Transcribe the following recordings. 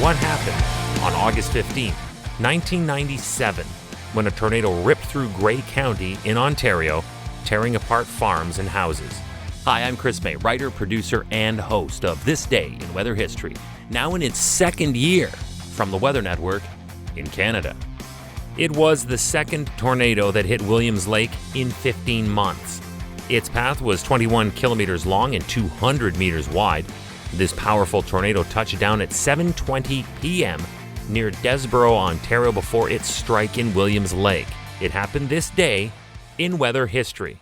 what happened on August 15, 1997, when a tornado ripped through Grey County in Ontario, tearing apart farms and houses. Hi, I'm Chris May, writer, producer, and host of This Day in Weather History, now in its second year from the Weather Network in Canada. It was the second tornado that hit Williams Lake in 15 months. Its path was 21 kilometers long and 200 meters wide. This powerful tornado touched down at 7:20 p.m. near Desborough, Ontario, before its strike in Williams Lake. It happened this day in weather history.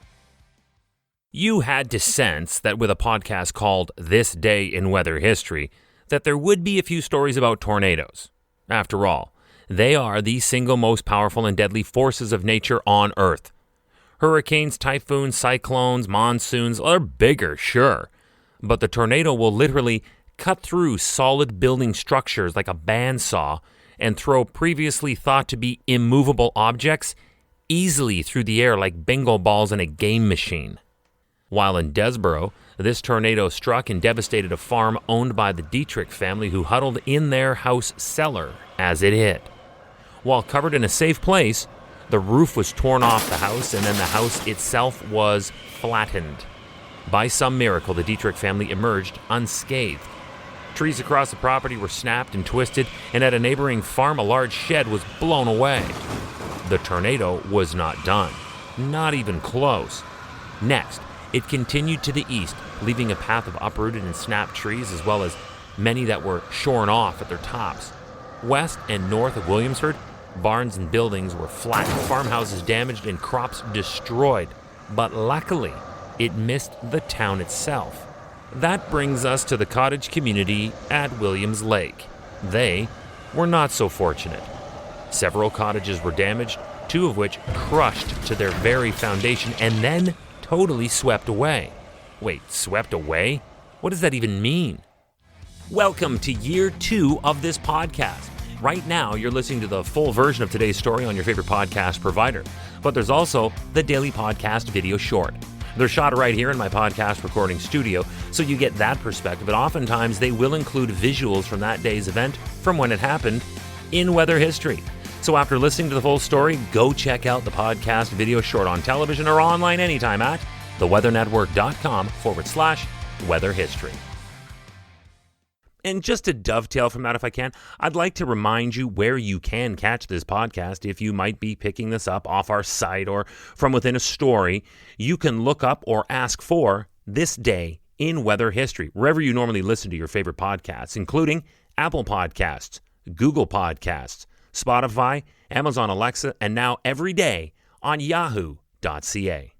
You had to sense that with a podcast called This Day in Weather History, that there would be a few stories about tornadoes. After all, they are the single most powerful and deadly forces of nature on Earth. Hurricanes, typhoons, cyclones, monsoons are bigger, sure, but the tornado will literally cut through solid building structures like a bandsaw and throw previously thought to be immovable objects easily through the air like bingo balls in a game machine. While in Desborough, this tornado struck and devastated a farm owned by the Dietrich family, who huddled in their house cellar as it hit. While covered in a safe place, the roof was torn off the house, and then the house itself was flattened. By some miracle, the Dietrich family emerged unscathed. Trees across the property were snapped and twisted, and at a neighboring farm, a large shed was blown away. The tornado was not done. Not even close. Next, it continued to the east, leaving a path of uprooted and snapped trees, as well as many that were shorn off at their tops. West and north of Williamsford, barns and buildings were flattened, farmhouses damaged, and crops destroyed. But luckily, it missed the town itself. That brings us to the cottage community at Williams Lake. They were not so fortunate. Several cottages were damaged, two of which crushed to their very foundation and then totally swept away. Wait, swept away? What does that even mean? Welcome to year 2 of this podcast. Right now, you're listening to the full version of today's story on your favorite podcast provider. But there's also the daily podcast video short. They're shot right here in my podcast recording studio, so you get that perspective. But oftentimes, they will include visuals from that day's event, from when it happened, in weather history. So after listening to the full story, go check out the podcast video short on television or online anytime at theweathernetwork.com/weather history. And just to dovetail from that, if I can, I'd like to remind you where you can catch this podcast. If you might be picking this up off our site or from within a story, you can look up or ask for This Day in Weather History, wherever you normally listen to your favorite podcasts, including Apple Podcasts, Google Podcasts, Spotify, Amazon Alexa, and now every day on yahoo.ca.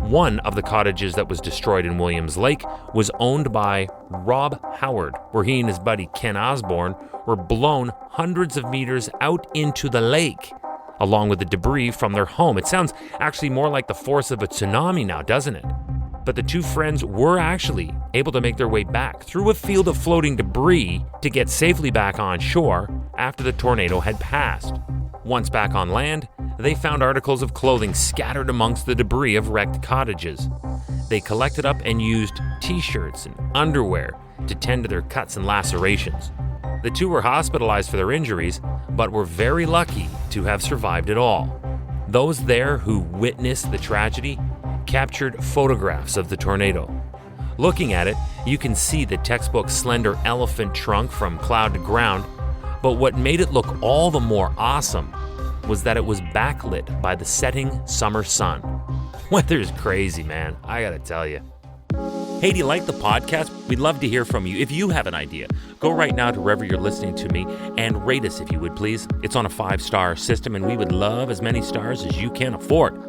One of the cottages that was destroyed in Williams Lake was owned by Rob Howard, where he and his buddy Ken Osborne were blown hundreds of meters out into the lake, along with the debris from their home. It sounds actually more like the force of a tsunami now, doesn't it? But the two friends were actually able to make their way back through a field of floating debris to get safely back on shore after the tornado had passed. Once back on land, they found articles of clothing scattered amongst the debris of wrecked cottages. They collected up and used t-shirts and underwear to tend to their cuts and lacerations. The two were hospitalized for their injuries, but were very lucky to have survived it all. Those there who witnessed the tragedy captured photographs of the tornado. Looking at it, you can see the textbook slender elephant trunk from cloud to ground, but what made it look all the more awesome was that it was backlit by the setting summer sun. Weather's crazy, man. I gotta tell you. Hey, do you like the podcast? We'd love to hear from you. If you have an idea, go right now to wherever you're listening to me and rate us if you would, please. It's on a 5-star system, and we would love as many stars as you can afford.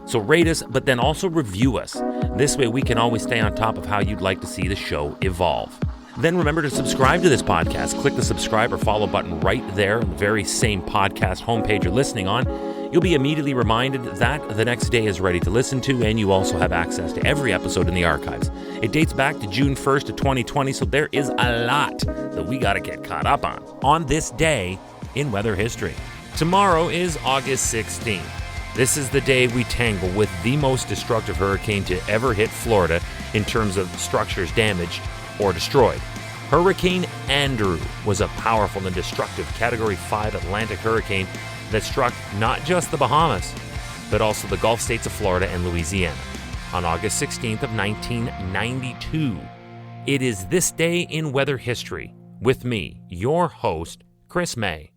So rate us, but then also review us. This way we can always stay on top of how you'd like to see the show evolve. Then remember to subscribe to this podcast. Click the subscribe or follow button right there on the very same podcast homepage you're listening on. You'll be immediately reminded that the next day is ready to listen to, and you also have access to every episode in the archives. It dates back to June 1st of 2020, so there is a lot that we got to get caught up on this day in weather history. Tomorrow is August 16th. This is the day we tangle with the most destructive hurricane to ever hit Florida in terms of structures damaged or destroyed. Hurricane Andrew was a powerful and destructive Category 5 Atlantic hurricane that struck not just the Bahamas, but also the Gulf states of Florida and Louisiana on August 16th of 1992. It is this day in weather history with me, your host, Chris May.